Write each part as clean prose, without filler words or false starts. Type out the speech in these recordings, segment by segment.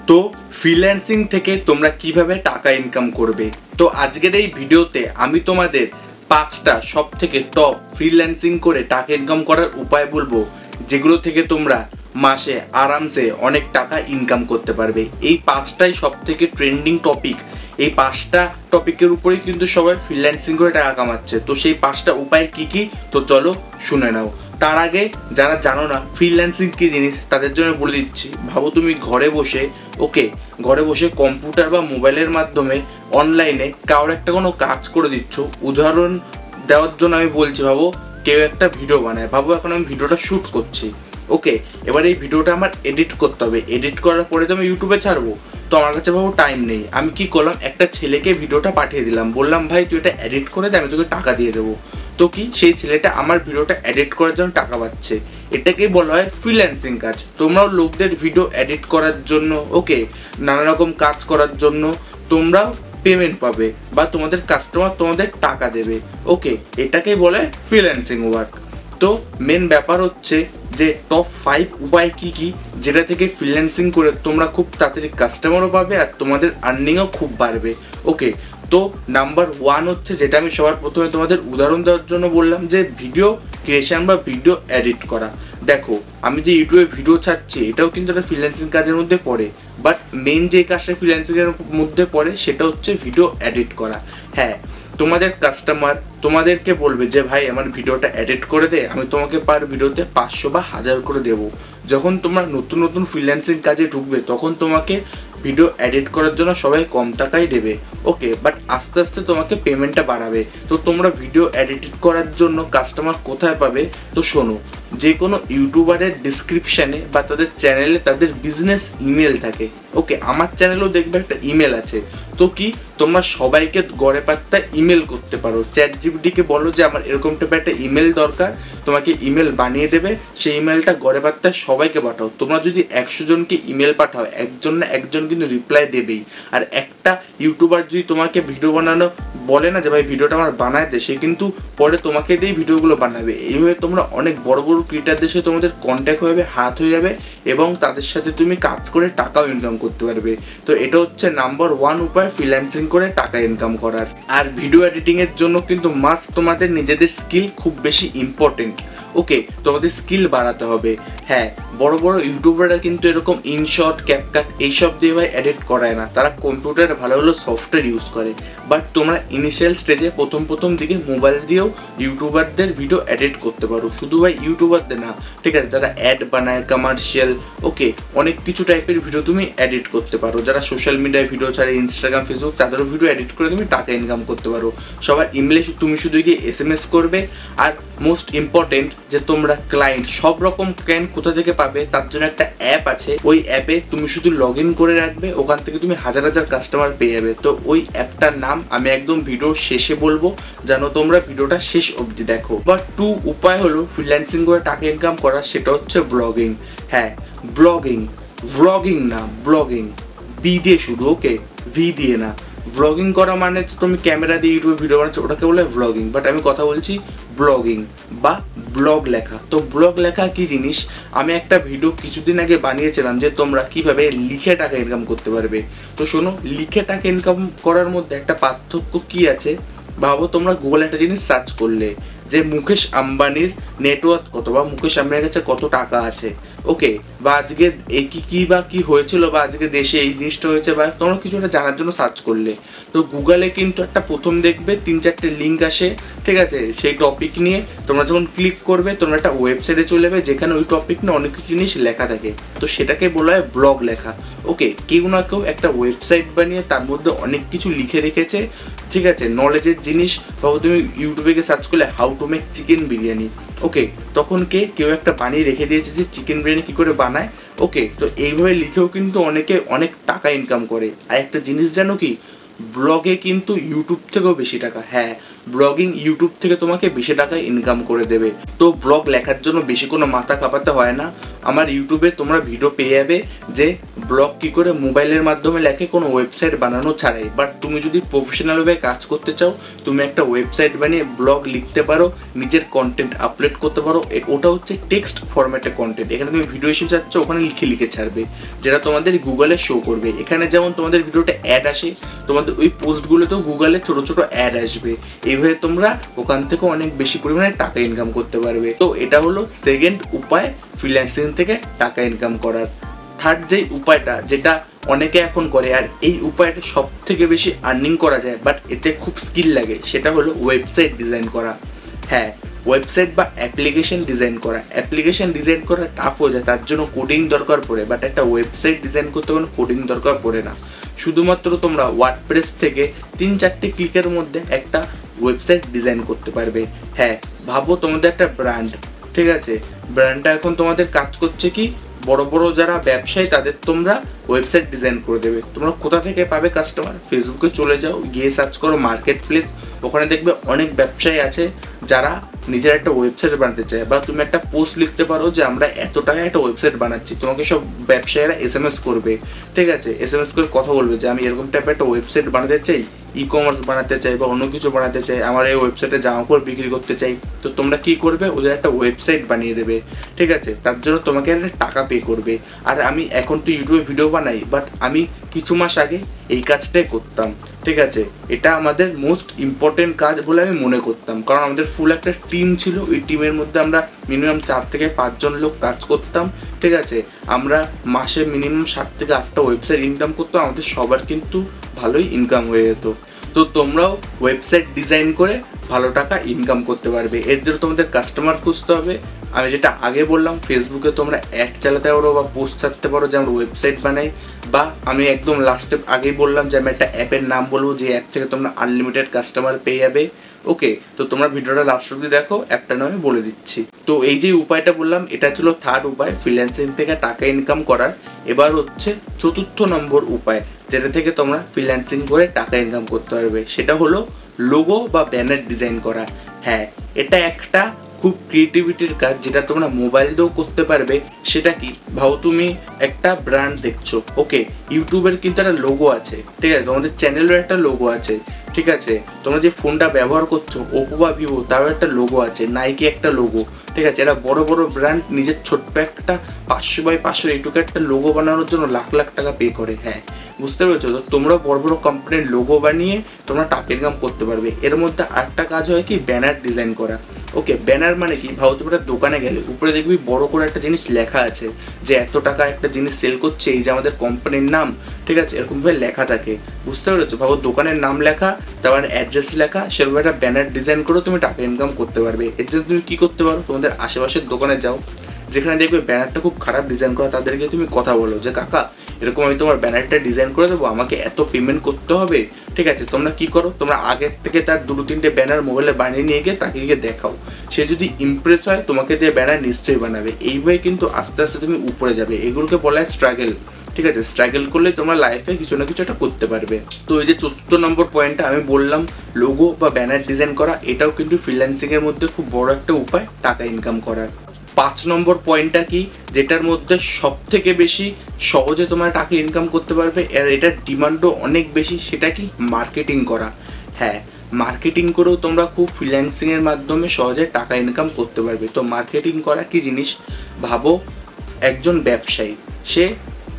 তো ফ্রিল্যান্সিং থেকে তোমরা কিভাবে টাকা ইনকাম করবে। তো আজকের এই ভিডিওতে আমি তোমাদের 5টা সব থেকে টপ ফ্রিল্যান্সিং করে টাকা ইনকাম করার উপায় বলবো, যেগুলো থেকে তোমরা মাসে আরামসে অনেক টাকা ইনকাম করতে পারবে। এই 5টাই সব থেকে ট্রেন্ডিং টপিক। এই 5টা টপিকের উপরেই কিন্তু সবাই ফ্রিল্যান্সিং করে টাকা কামাচ্ছে। তো সেই 5টা উপায় কি কি, তো চলো শুনে নাও। তার আগে যারা জানো না ফ্রিল্যান্সিং কী জিনিস, তাদের জন্য বলে দিচ্ছি। ভাবো তুমি ঘরে বসে কম্পিউটার বা মোবাইলের মাধ্যমে অনলাইনে কারোর একটা কোনো কাজ করে দিচ্ছ। উদাহরণ দেওয়ার জন্য আমি বলছি, ভাবো কেউ একটা ভিডিও বানায়, ভাবো এখন আমি ভিডিওটা শ্যুট করছি। এবার এই ভিডিওটা আমার এডিট করতে হবে। এডিট করার পরে তো আমি ইউটিউবে ছাড়বো। তো আমার কাছে ভাবো টাইম নেই। আমি কি করলাম, একটা ছেলেকে ভিডিওটা পাঠিয়ে দিলাম, বললাম ভাই তুই এটা এডিট করে দে, আমি তোকে টাকা দিয়ে দেবো। তো কি সেই ছেলেটা আমার ভিডিওটা এডিট করার জন্য টাকা পাচ্ছে। এটাকেই বলা হয় ফ্রিল্যান্সিং কাজ। তোমরাও লোকদের ভিডিও এডিট করার জন্য নানা রকম কাজ করার জন্য তোমরাও পেমেন্ট পাবে বা তোমাদের কাস্টমার তোমাদের টাকা দেবে। এটাকেই বলে ফ্রিল্যান্সিং ওয়ার্ক। তো মেন ব্যাপার হচ্ছে যে টপ 5 উপায় কি কি, যেটা থেকে ফ্রিল্যান্সিং করে তোমরা খুব তাড়াতাড়ি কাস্টমারও পাবে আর তোমাদের আর্নিংও খুব বাড়বে। তো নাম্বার 1 হচ্ছে, যেটা আমি সবার প্রথমে তোমাদের উদাহরণ দেওয়ার জন্য বললাম, যে ভিডিও ক্রিয়েশন বা ভিডিও এডিট করা। দেখো আমি যে ইউটিউবে ভিডিও ছাড়ছি, এটাও কিন্তু একটা ফ্রিল্যান্সিং কাজের মধ্যে পড়ে। বাট মেন যে কাজটা ফ্রিল্যান্সিংয়ের মধ্যে পড়ে সেটা হচ্ছে ভিডিও এডিট করা। হ্যাঁ, তোমাদের কাস্টমার তোমাদেরকে বলবে যে ভাই আমার ভিডিওটা এডিট করে দে, আমি তোমাকে পার ভিডিওতে 500 বা 1000 করে দেবো। যখন তোমরা নতুন নতুন ফ্রিল্যান্সিং কাজে ঢুকবে তখন তোমাকে ভিডিও এডিট করার জন্য সবাই কম টাকাই দেবে। বাট আস্তে আস্তে তোমাকে পেমেন্টটা বাড়াবে। তো তোমরা ভিডিও এডিট করার জন্য কাস্টমার কোথায় পাবে, তো শোনো, যে কোনো ইউটিউবারের ডিসক্রিপশানে বা তাদের চ্যানেলে তাদের বিজনেস ইমেল থাকে। আমার চ্যানেলেও দেখবে একটা ইমেল আছে। তো কি তোমরা সবাইকে গড়ে পাত্তা ইমেল করতে পারো। চ্যাটজিপিটিকে বলো যে আমার এরকম টাইপের একটা ইমেল দরকার, তোমাকে ইমেল বানিয়ে দেবে। সেই ইমেলটা গড়ে পাত্তা সবাইকে পাঠাও। তোমরা যদি 100 জনকে ইমেল পাঠাও, একজন না একজন কিন্তু রিপ্লাই দেবেই। আর একটা ইউটিউবার যদি তোমাকে ভিডিও বানানো বলে না যে ভাই ভিডিওটা আমার বানায় দে, সে কিন্তু পরে তোমাকে দিয়েই ভিডিওগুলো বানাবে। এইভাবে তোমরা অনেক বড় বড় ক্রিয়েটারদের সাথে তোমাদের কন্ট্যাক্ট হয়ে যাবে, হাত হয়ে যাবে, এবং তাদের সাথে তুমি কাজ করে টাকাও ইনকাম করতে পারবে। তো এটা হচ্ছে নাম্বার 1 উপায় ফ্রিল্যান্সিং করে টাকা ইনকাম করার। আর ভিডিও এডিটিংয়ের জন্য কিন্তু মাস্ট তোমাদের নিজেদের স্কিল খুব বেশি ইম্পর্টেন্ট। তোমাদের স্কিল বাড়াতে হবে। হ্যাঁ, বড় বড় ইউটিউবাররা কিন্তু এরকম ইনশট, ক্যাপকাট এইসব দিয়ে ভাই এডিট করায় না। তারা কম্পিউটারে ভালো ভালো সফটওয়্যার ইউজ করে। বাট তোমরা ইনিশিয়াল স্টেজে প্রথম দিকে মোবাইল দিয়েও ইউটিউবারদের ভিডিও এডিট করতে পারো। শুধু ভাই ইউটিউবারদের না, ঠিক আছে, যারা অ্যাড বানায়, কমার্শিয়াল, অনেক কিছু টাইপের ভিডিও তুমি এডিট করতে পারো। যারা সোশ্যাল মিডিয়ায় ভিডিও ছাড়ে, ইনস্টাগ্রাম, ফেসবুক, তাদেরও ভিডিও এডিট করে তুমি টাকা ইনকাম করতে পারো। সবার ইমেলে তুমি শুধু গিয়ে SMS করবে। আর মোস্ট ইম্পর্টেন্ট, যে তোমরা ক্লায়েন্ট, সব রকম ক্লায়েন্ট কোথা থেকে পাবে তার জন্য একটা অ্যাপ আছে। ওই অ্যাপে তুমি শুধু লগ ইন করে রাখবে, ওখান থেকে তুমি হাজার হাজার কাস্টমার পেয়ে যাবে। তো ওই অ্যাপটার নাম আমি একদম ভিডিওর শেষে বলবো, যেন তোমরা ভিডিওটা শেষ অবধি দেখো। বাট 2 উপায় হলো ফ্রিল্যান্সিং করে টাকা ইনকাম করার, সেটা হচ্ছে ব্লগিং। হ্যাঁ, ব্লগিং না, ব্লগিং, বি দিয়ে শুরু, ভি দিয়ে না। ব্লগিং করা মানে তো তুমি ক্যামেরা দিয়ে ইউটিউবে ভিডিও বানাচ্ছো, ওটাকে বলে ব্লগিং। বাট আমি কথা বলছি ব্লগিং বা ব্লগ লেখা। তো ব্লগ লেখা কি জিনিস, আমি একটা ভিডিও কিছুদিন আগে বানিয়েছিলাম যে তোমরা কিভাবে লিখে টাকা ইনকাম করতে পারবে। তো শোনো, লিখে টাকা ইনকাম করার মধ্যে একটা পার্থক্য কি আছে। ভাবো তোমরা গুগলে একটা জিনিস সার্চ করলে যে মুকেশ আম্বানির নেটওয়ার্থ কত, বা মুকেশ আম্বানির কাছে কত টাকা আছে, বা আজকে কি হয়েছিল, বা আজকে দেশে এই জিনিসটা হয়েছে, বা তোমরা কিছু একটা জানার জন্য সার্চ করলে, তো গুগলে কিন্তু একটা প্রথম দেখবে 3-4টে লিঙ্ক আসে, ঠিক আছে, সেই টপিক নিয়ে তোমরা যখন ক্লিক করবে তোমরা একটা ওয়েবসাইটে চলে যাবে, যেখানে ওই টপিক নিয়ে অনেক কিছু জিনিস লেখা থাকে। তো সেটাকে বলা হয় ব্লগ লেখা। কেউ না কেউ একটা ওয়েবসাইট বানিয়ে তার মধ্যে অনেক কিছু লিখে রেখেছে, ঠিক আছে, নলেজের জিনিস। ভাবো তুমি ইউটিউবে গিয়ে সার্চ করলে how to make chicken biryani, তখন কেউ একটা বানিয়ে রেখে দিয়েছে যে চিকেন বিরিয়ানি কী করে বানায়। তো এইভাবে লিখেও কিন্তু অনেকে অনেক টাকা ইনকাম করে। আর একটা জিনিস জানো কি, ব্লগে কিন্তু ইউটিউব থেকেও বেশি টাকা। হ্যাঁ, ব্লগিং ইউটিউব থেকে তোমাকে বেশি টাকা ইনকাম করে দেবে। তো ব্লগ লেখার জন্য বেশি কোনো মাথা কাঁপাতে হয় না। আমার ইউটিউবে তোমরা ভিডিও পেয়ে যাবে যে ব্লগ কী করে মোবাইলের মাধ্যমে লেখে কোনো ওয়েবসাইট বানানো ছাড়াই। বাট তুমি যদি প্রফেশনালভাবে কাজ করতে চাও, তুমি একটা ওয়েবসাইট বানিয়ে ব্লগ লিখতে পারো, নিজের কন্টেন্ট আপলোড করতে পারো। ওটা হচ্ছে টেক্সট ফরম্যাটে কন্টেন্ট। এখানে তুমি ভিডিও হিসেবে চাচ্ছ, ওখানে লিখে ছাড়বে, যেটা তোমাদের গুগলে শো করবে। এখানে যেমন তোমাদের ভিডিওটা অ্যাড আসে, তোমাদের ওই পোস্টগুলোতেও গুগলে ছোটো ছোটো অ্যাড আসবে। এইভাবে তোমরা ওখান থেকে অনেক বেশি পরিমাণে টাকা ইনকাম করতে পারবে। তো এটা হলো সেকেন্ড উপায় ফ্রিল্যান্সিং থেকে টাকা ইনকাম করার। থার্ড যেই উপায়টা, যেটা অনেকে এখন করে, আর এই উপায়টা সব থেকে বেশি আর্নিং করা যায়, বাট এতে খুব স্কিল লাগে, সেটা হলো ওয়েবসাইট ডিজাইন করা। হ্যাঁ, ওয়েবসাইট বা অ্যাপ্লিকেশন ডিজাইন করা। অ্যাপ্লিকেশন ডিজাইন করা টাফ হয়ে যায়, তার জন্য কোডিং দরকার পড়ে, বাট একটা ওয়েবসাইট ডিজাইন করতে কোনো কোডিং দরকার পড়ে না। শুধুমাত্র তোমরা ওয়ার্ডপ্রেস থেকে 3-4টে ক্লিকের মধ্যে একটা ওয়েবসাইট ডিজাইন করতে পারবে। হ্যাঁ, ভাবো তোমাদের একটা ব্র্যান্ড, ঠিক আছে, ব্র্যান্ডটা এখন তোমাদের কাজ করছে কি, বড় বড় যারা ব্যবসায়ী তাদের তোমরা ওয়েবসাইট ডিজাইন করে দেবে। তোমরা কোথা থেকে পাবে কাস্টমার? ফেসবুকে চলে যাও, গিয়ে সার্চ করো মার্কেট প্লেস, ওখানে দেখবে অনেক ব্যবসায়ী আছে যারা নিজের একটা ওয়েবসাইট বানাতে চায়। বা তুমি একটা পোস্ট লিখতে পারো যে আমরা এত টাকায় একটা ওয়েবসাইট বানাচ্ছি, তোমাকে সব ব্যবসায়ীরা SMS করবে, ঠিক আছে, SMS করে কথা বলবে যে আমি এরকম টাইপের একটা ওয়েবসাইট বানাতে চাই, ই-কমার্স বানাতে চাই বা অন্য কিছু বানাতে চাই, আমার এই ওয়েবসাইটে জামা কাপড় বিক্রি করতে চাই। তো তোমরা কি করবে? ওদের একটা ওয়েবসাইট বানিয়ে দেবে, ঠিক আছে, তার জন্য তোমাকে একটা টাকা পে করবে। আর আমি এখন তো ইউটিউবে ভিডিও বানাই, বাট আমি কিছু মাস আগে এই কাজটাই করতাম, ঠিক আছে। এটা আমাদের মোস্ট ইম্পর্টেন্ট কাজ বলে আমি মনে করতাম, কারণ আমাদের ফুল একটা টিম ছিল। ওই টিমের মধ্যে আমরা মিনিমাম 4 থেকে 5 জন লোক কাজ করতাম, ঠিক আছে। আমরা মাসে মিনিমাম 7 থেকে 8টা ওয়েবসাইট ইনকাম করতাম, আমাদের সবার কিন্তু ভালোই ইনকাম হয়ে যেত। তো তোমরাও ওয়েবসাইট ডিজাইন করে ভালো টাকা ইনকাম করতে পারবে। এর জন্য তোমাদের কাস্টমার খুঁজতে হবে। আমি যেটা আগে বললাম, ফেসবুকে তোমরা অ্যাড চালাতে পারো বা পোস্ট ছাড়তে পারো যে আমরা ওয়েবসাইট বানাই। বা আমি একদম লাস্টে আগেই বললাম যে আমি একটা অ্যাপের নাম বলবো, যে অ্যাপ থেকে তোমরা আনলিমিটেড কাস্টমার পেয়ে যাবে। ওকে, তো তোমরা ভিডিওটা লাস্ট অবধি দেখো, অ্যাপটা নাম আমি বলে দিচ্ছি। তো এই যে উপায়টা বললাম, এটা ছিল থার্ড উপায় ফ্রিল্যান্সিং থেকে টাকা ইনকাম করার। এবার হচ্ছে 4র্থ নম্বর উপায়, যেটা থেকে তোমরা ফ্রিল্যান্সিং করে টাকা ইনকাম করতে পারবে, সেটা হলো লোগো বা ব্যানার ডিজাইন করা। হ্যাঁ, এটা একটা খুব ক্রিয়েটিভিটির কাজ, যেটা তোমরা মোবাইল দিয়েও করতে পারবে। সেটা কি, ভাবো তুমি একটা ব্র্যান্ড দেখছো, ওকে, ইউটিউবের কিন্তু একটা লোগো আছে, ঠিক আছে, তোমাদের চ্যানেলের একটা লোগো আছে, ঠিক আছে, তোমরা যে ফোনটা ব্যবহার করছো ওপো বা ভিভো, তারও একটা লোগো আছে, নাইকি একটা লোগো, ঠিক আছে। এরা বড় বড় ব্র্যান্ড নিজের ছোট্ট একটা 500 বাই 500 এইটুকু একটা লোগো বানানোর জন্য লাখ লাখ টাকা পে করে। হ্যাঁ, বুঝতে পেরেছো? তো তোমরা বড় বড় কোম্পানির লোগো বানিয়ে তোমরা টাকা ইনকাম করতে পারবে। এর মধ্যে আরেকটা কাজ হয় কি, ব্যানার ডিজাইন করা। ওকে, ব্যানার মানে কি, ভাবো তুমি একটা দোকানে গেলে উপরে দেখবি বড় করে একটা জিনিস লেখা আছে যে এত টাকা একটা জিনিস সেল করছে, এই যে আমাদের কোম্পানির নাম, ঠিক আছে, এরকমভাবে লেখা থাকে, বুঝতে পেরেছো? ভাবো দোকানের নাম লেখা, তারপর অ্যাড্রেস লেখা, সেরকম একটা ব্যানার ডিজাইন করে তুমি টাকা ইনকাম করতে পারবে। এর জন্য তুমি কী করতে পারো, তোমাদের আশেপাশের দোকানে যাও, যেখানে দেখবে ব্যানারটা খুব খারাপ ডিজাইন করা, তাদেরকে তুমি কথা বলো যে কাকা এরকম আমি তোমার ব্যানারটা ডিজাইন করে দেবো, আমাকে এত পেমেন্ট করতে হবে, ঠিক আছে। তোমরা কি করো, তোমরা আগের থেকে তার 2-3টে ব্যানার মোবাইলে বানিয়ে নিয়ে গিয়ে তাকে গিয়ে দেখাও, সে যদি ইমপ্রেস হয় তোমাকে দিয়ে ব্যানার নিশ্চয়ই বানাবে। এইভাবে কিন্তু আস্তে আস্তে তুমি উপরে যাবে। এগুলোকে বলা হয় স্ট্রাগল, ঠিক আছে। স্ট্রাগল করলে তোমরা লাইফে কিছু না কিছু একটা করতে পারবে। তো এই যে 4র্থ নম্বর পয়েন্টটা আমি বললাম, লোগো বা ব্যানার ডিজাইন করা, এটাও কিন্তু ফ্রিল্যান্সিংয়ের মধ্যে খুব বড় একটা উপায় টাকা ইনকাম করার। 5 নম্বর পয়েন্টটা কি, যেটার মধ্যে সব থেকে বেশি সহজে তোমরা টাকা ইনকাম করতে পারবে, আর এটার ডিমান্ডও অনেক বেশি, সেটা কি, মার্কেটিং করা। হ্যাঁ, মার্কেটিং করেও তোমরা খুব ফ্রিল্যান্সিংয়ের মাধ্যমে সহজে টাকা ইনকাম করতে পারবে। তো মার্কেটিং করা কি জিনিস, ভাবো একজন ব্যবসায়ী, সে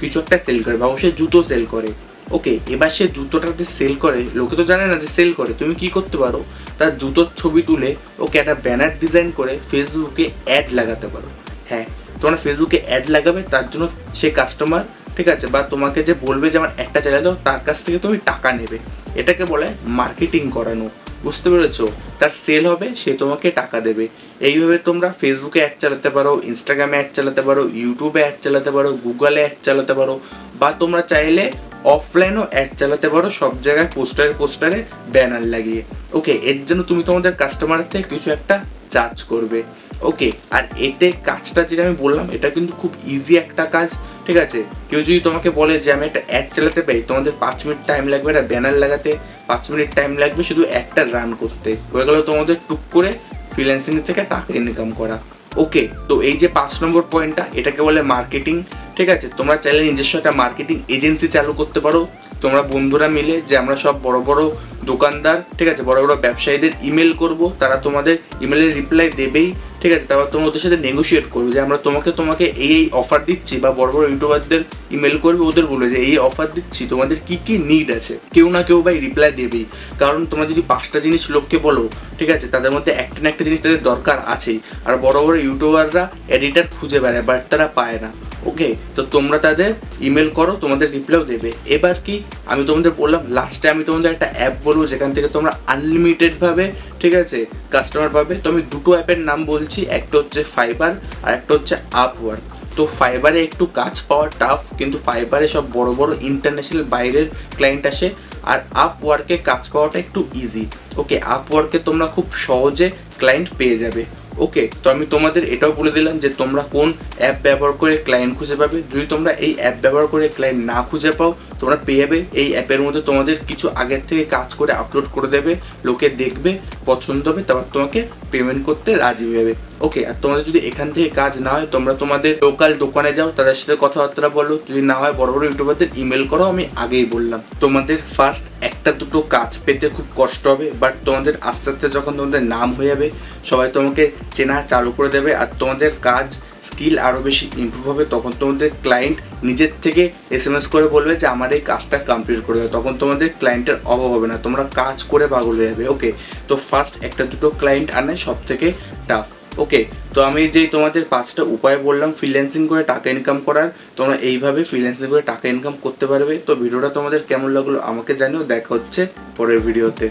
কিছু একটা সেল করে, ভাবো সে জুতো সেল করে, ওকে, এবার সে জুতোটা যে সেল করে, লোকে তো জানে না যে সেল করে। তুমি কি করতে পারো, তার জুতোর ছবি তুলে ওকে একটা ব্যানার ডিজাইন করে ফেসবুকে অ্যাড লাগাতে পারো। হ্যাঁ, তোমরা ফেসবুকে অ্যাড লাগাবে, তার জন্য সে কাস্টমার, ঠিক আছে, বা তোমাকে যে বলবে যে আমার একটা চালিয়ে দাও, তার কাছ থেকে তুমি টাকা নেবে। এটাকে বলে মার্কেটিং করানো, বুঝতে পেরেছো? তার সেল হবে, সে তোমাকে টাকা দেবে। এইভাবে তোমরা ফেসবুকে অ্যাড চালাতে পারো, ইনস্টাগ্রামে অ্যাড চালাতে পারো, ইউটিউবে অ্যাড চালাতে পারো, গুগলে অ্যাড চালাতে পারো, বা তোমরা চাইলে অফলাইনও অ্যাড চালাতে পারো, সব জায়গায় পোস্টারে ব্যানার লাগিয়ে। ওকে, এর জন্য তুমি তোমাদের কাস্টমারের থেকে কিছু একটা চার্জ করবে। ওকে, আর এতে কাজটা যেটা আমি বললাম এটা কিন্তু খুব ইজি একটা কাজ, ঠিক আছে। কেউ যদি তোমাকে বলে যে আমি একটা অ্যাড চালাতে পারি, তোমাদের 5 মিনিট টাইম লাগবে একটা ব্যানার লাগাতে, 5 মিনিট টাইম লাগবে শুধু একটা রান করতে, হয়ে গেল তোমাদের টুক করে ফ্রিল্যান্সিং থেকে টাকা ইনকাম করা। ওকে, তো এই যে 5 নম্বর পয়েন্টটা এটাকে বলে মার্কেটিং, ঠিক আছে। তোমরা চাইলে নিজস্ব একটা মার্কেটিং এজেন্সি চালু করতে পারো, তোমরা বন্ধুরা মিলে, যে আমরা সব বড় বড় দোকানদার, ঠিক আছে, বড় বড় ব্যবসায়ীদের ইমেল করব, তারা তোমাদের ইমেলের রিপ্লাই দেবেই, ঠিক আছে। তারপর তোমরা ওদের সাথে নেগোশিয়েট করবে যে আমরা তোমাকে এই অফার দিচ্ছি, বা বড় বড় ইউটিউবারদের ইমেল করবে, ওদের বলবে যে এই অফার দিচ্ছি, তোমাদের কি কি নিড আছে, কেউ না কেউ ভাই রিপ্লাই দেবেই। কারণ তোমরা যদি 5টা জিনিস লোককে বলো, ঠিক আছে, তাদের মধ্যে একটা না একটা জিনিস তাদের দরকার আছেই। আর বড় বড় ইউটিউবাররা এডিটার খুঁজে বেড়ায়, বাট তারা পায় না। ওকে, তো তোমরা তাদের ইমেল করো, তোমাদের রিপ্লাইও দেবে। এবার কি আমি তোমাদের বললাম, লাস্টে আমি তোমাদের একটা অ্যাপ বলবো যেখান থেকে তোমরা আনলিমিটেডভাবে, ঠিক আছে, কাস্টমার পাবে। তো আমি দুটো অ্যাপের নাম বলছি, একটা হচ্ছে ফাইবার আর একটা হচ্ছে আপওয়ার্ক। তো ফাইবারে একটু কাজ পাওয়া টাফ, কিন্তু ফাইবারে সব বড় বড় ইন্টারন্যাশনাল বাইরের ক্লায়েন্ট আসে, আর আপওয়ার্কে কাজ পাওয়াটা একটু ইজি। ওকে, আপওয়ার্কে তোমরা খুব সহজে ক্লায়েন্ট পেয়ে যাবে। ওকে, তো আমি তোমাদের এটাও বলে দিলাম যে তোমরা কোন অ্যাপ ব্যবহার করে ক্লায়েন্ট খুঁজে পাবে। যদি তোমরা এই অ্যাপ ব্যবহার করে ক্লায়েন্ট না খুঁজে পাও, তোমরা পেয়ে যাবে এই অ্যাপের মধ্যে তোমাদের কিছু আগের থেকে কাজ করে আপলোড করে দেবে, লোকে দেখবে, পছন্দ হবে, তারপর তোমাকে পেমেন্ট করতে রাজি হয়ে যাবে। ওকে, আর তোমাদের যদি এখান থেকে কাজ না হয়, তোমরা তোমাদের লোকাল দোকানে যাও, তাদের সাথে কথাবার্তা বলো, যদি না হয় বড় বড় ইউটিউবারদের ইমেল করো। আমি আগেই বললাম তোমাদের ফার্স্ট একটা দুটো কাজ পেতে খুব কষ্ট হবে, বাট তোমাদের আস্তে আস্তে যখন তোমাদের নাম হয়ে যাবে, সবাই তোমাকে চেনা চালু করে দেবে, আর তোমাদের কাজ স্কিল আরও বেশি ইমপ্রুভ হবে, তখন তোমাদের ক্লায়েন্ট নিজের থেকে SMS করে বলবে যে আমার এই কাজটা কমপ্লিট করে দেবে। তখন তোমাদের ক্লায়েন্টের অভাব হবে না, তোমরা কাজ করে পাগল হয়ে যাবে। ওকে, তো ফার্স্ট একটা দুটো ক্লায়েন্ট আনাই সব থেকে টাফ। ওকে, তো আমি যেই তোমাদের 5টা উপায় বললাম ফ্রিল্যান্সিং করে টাকা ইনকাম করার, তোমরা এইভাবে ফ্রিল্যান্সিং করে টাকা ইনকাম করতে পারবে। তো ভিডিওটা তোমাদের কেমন লাগলো আমাকে জানিও, দেখা হচ্ছে পরের ভিডিওতে।